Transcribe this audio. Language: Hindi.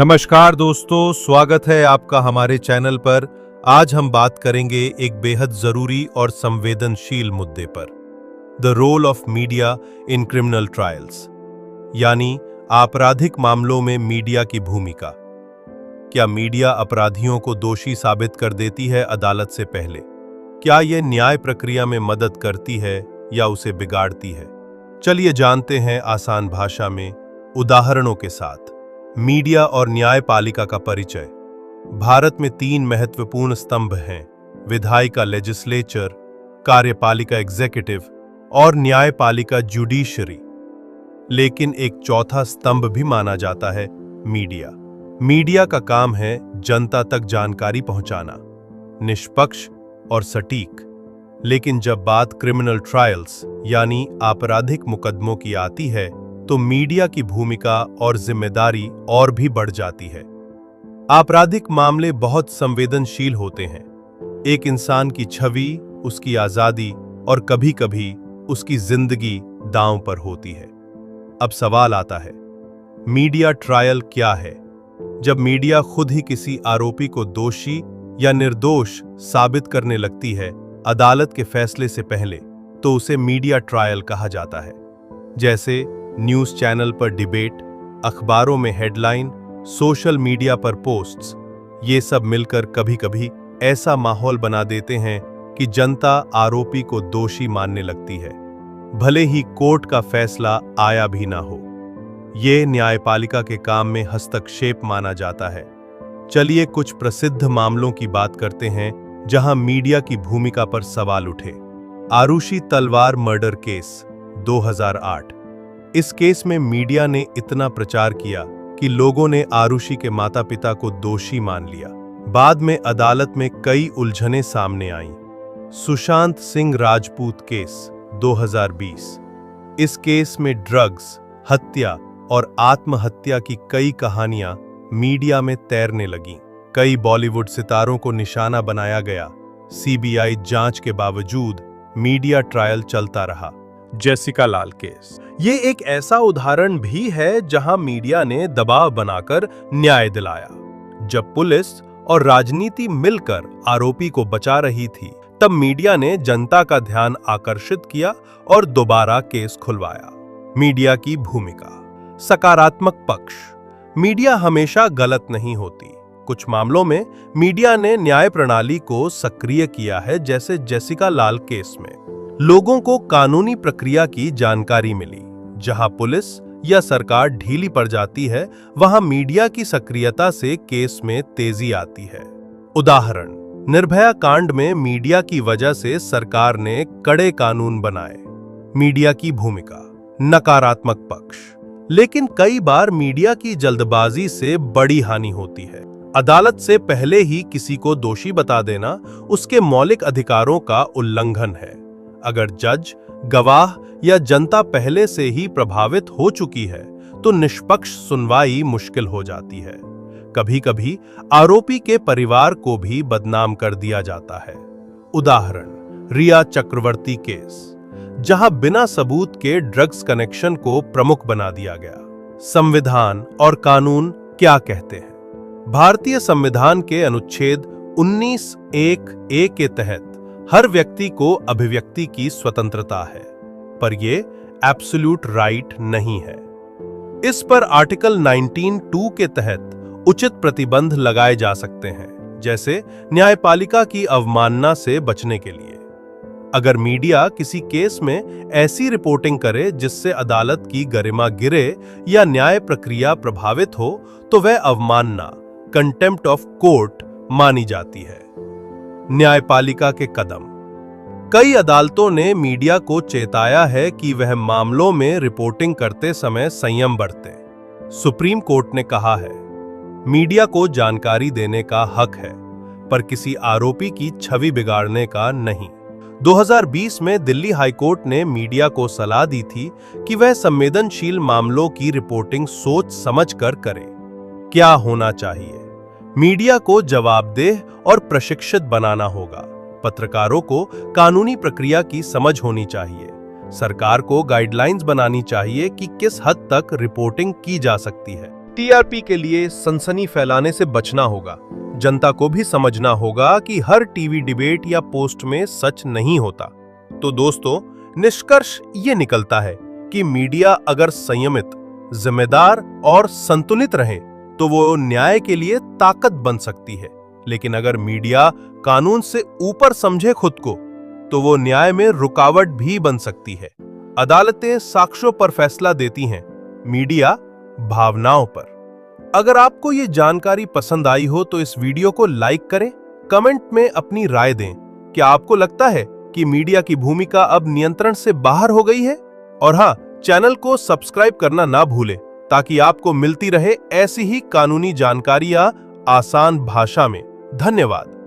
नमस्कार दोस्तों, स्वागत है आपका हमारे चैनल पर। आज हम बात करेंगे एक बेहद जरूरी और संवेदनशील मुद्दे पर, the role of media in criminal trials, यानी आपराधिक मामलों में मीडिया की भूमिका। क्या मीडिया अपराधियों को दोषी साबित कर देती है अदालत से पहले? क्या यह न्याय प्रक्रिया में मदद करती है या उसे बिगाड़ती है? चलिए जानते हैं आसान भाषा में, उदाहरणों के साथ। मीडिया और न्यायपालिका का परिचय। भारत में 3 महत्वपूर्ण स्तंभ हैं: विधायिका लेजिस्लेचर, कार्यपालिका एग्जीक्यूटिव और न्यायपालिका जुडिशरी। लेकिन एक चौथा स्तंभ भी माना जाता है, मीडिया। मीडिया का काम है जनता तक जानकारी पहुंचाना, निष्पक्ष और सटीक। लेकिन जब बात क्रिमिनल ट्रायल्स यानी आपराधिक मुकदमों की आती है, तो मीडिया की भूमिका और जिम्मेदारी और भी बढ़ जाती है। आपराधिक मामले बहुत संवेदनशील होते हैं। एक इंसान की छवि, उसकी आजादी और कभी-कभी उसकी जिंदगी दांव पर होती है। अब सवाल आता है, मीडिया ट्रायल क्या है? जब मीडिया खुद ही किसी आरोपी को दोषी या निर्दोष साबित करने लगती है अदालत के फैसले से पहले, तो उसे मीडिया ट्रायल कहा जाता है। जैसे न्यूज़ चैनल पर डिबेट, अखबारों में हेडलाइन, सोशल मीडिया पर पोस्ट्स, ये सब मिलकर कभी-कभी ऐसा माहौल बना देते हैं कि जनता आरोपी को दोषी मानने लगती है, भले ही कोर्ट का फैसला आया भी ना हो। ये न्यायपालिका के काम में हस्तक्षेप माना जाता है। चलिए कुछ प्रसिद्ध मामलों की बात करते हैं जहां मीडिया की भूमिका पर सवाल उठे। आरुषि तलवार मर्डर केस 2008। इस केस में मीडिया ने इतना प्रचार किया कि लोगों ने आरुषि के माता-पिता को दोषी मान लिया। बाद में अदालत में कई उलझनें सामने आईं। सुशांत सिंह राजपूत केस 2020। इस केस में ड्रग्स, हत्या और आत्महत्या की कई कहानियां मीडिया में तैरने लगीं। कई बॉलीवुड सितारों को निशाना बनाया गया। सीबीआई जांच के बावजूद मीडिया ट्रायल चलता रहा। जेसिका लाल केस, ये एक ऐसा उदाहरण भी है जहां मीडिया ने दबाव बनाकर न्याय दिलाया। जब पुलिस और राजनीति मिलकर आरोपी को बचा रही थी, तब मीडिया ने जनता का ध्यान आकर्षित किया और दोबारा केस खुलवाया। मीडिया की भूमिका। सकारात्मक पक्ष। मीडिया हमेशा गलत नहीं होती। कुछ मामलों में मीडिया ने न्याय प्रणाली को सक्रिय किया है, जैसे जेसिका लाल केस में लोगों को कानूनी प्रक्रिया की जानकारी मिली। जहां पुलिस या सरकार ढीली पड़ जाती है, वहां मीडिया की सक्रियता से केस में तेजी आती है। उदाहरण, निर्भया कांड में मीडिया की वजह से सरकार ने कड़े कानून बनाए। मीडिया की भूमिका। नकारात्मक पक्ष। लेकिन कई बार मीडिया की जल्दबाजी से बड़ी हानि होती है। अदालत से पहले ही किसी को दोषी बता देना उसके मौलिक अधिकारों का उल्लंघन है। अगर जज, गवाह या जनता पहले से ही प्रभावित हो चुकी है, तो निष्पक्ष सुनवाई मुश्किल हो जाती है। कभी-कभी आरोपी के परिवार को भी बदनाम कर दिया जाता है। उदाहरण, रिया चक्रवर्ती केस, जहां बिना सबूत के ड्रग्स कनेक्शन को प्रमुख बना दिया गया। संविधान और कानून क्या कहते हैं? भारतीय संविधान के अनुच्छेद 19(1)(a) के तहत हर व्यक्ति को अभिव्यक्ति की स्वतंत्रता है, पर यह एब्सोल्यूट राइट नहीं है। इस पर आर्टिकल 19(2) के तहत उचित प्रतिबंध लगाए जा सकते हैं, जैसे न्यायपालिका की अवमानना से बचने के लिए। अगर मीडिया किसी केस में ऐसी रिपोर्टिंग करे जिससे अदालत की गरिमा गिरे या न्याय प्रक्रिया प्रभावित हो, तो वह अवमानना, कंटेम्प्ट ऑफ कोर्ट मानी जाती है। न्यायपालिका के कदम। कई अदालतों ने मीडिया को चेताया है कि वह मामलों में रिपोर्टिंग करते समय संयम बरतें। सुप्रीम कोर्ट ने कहा है, मीडिया को जानकारी देने का हक है, पर किसी आरोपी की छवि बिगाड़ने का नहीं। 2020 में दिल्ली हाईकोर्ट ने मीडिया को सलाह दी थी कि वह संवेदनशील मामलों की रिपोर्टिंग सोच समझकर करे। क्या होना चाहिए? मीडिया को जवाबदेह और प्रशिक्षित बनाना होगा। पत्रकारों को कानूनी प्रक्रिया की समझ होनी चाहिए। सरकार को गाइडलाइंस बनानी चाहिए कि किस हद तक रिपोर्टिंग की जा सकती है। टीआरपी के लिए सनसनी फैलाने से बचना होगा। जनता को भी समझना होगा कि हर टीवी डिबेट या पोस्ट में सच नहीं होता। तो दोस्तों, निष्कर्ष ये निकलता है कि मीडिया अगर संयमित, जिम्मेदार और संतुलित रहे तो वो न्याय के लिए ताकत बन सकती है। लेकिन अगर मीडिया कानून से ऊपर समझे खुद को तो वो न्याय में रुकावट भी बन सकती है। अदालतें साक्ष्यों पर फैसला देती हैं, मीडिया भावनाओं पर। अगर आपको ये जानकारी पसंद आई हो तो इस वीडियो को लाइक करें, कमेंट में अपनी राय दें। क्या आपको लगता है कि मीडिया की भूमिका अब नियंत्रण से बाहर हो गई है? और हाँ, चैनल को सब्सक्राइब करना ना भूलें ताकि आपको मिलती रहे ऐसी ही कानूनी जानकारियां आसान भाषा में। धन्यवाद।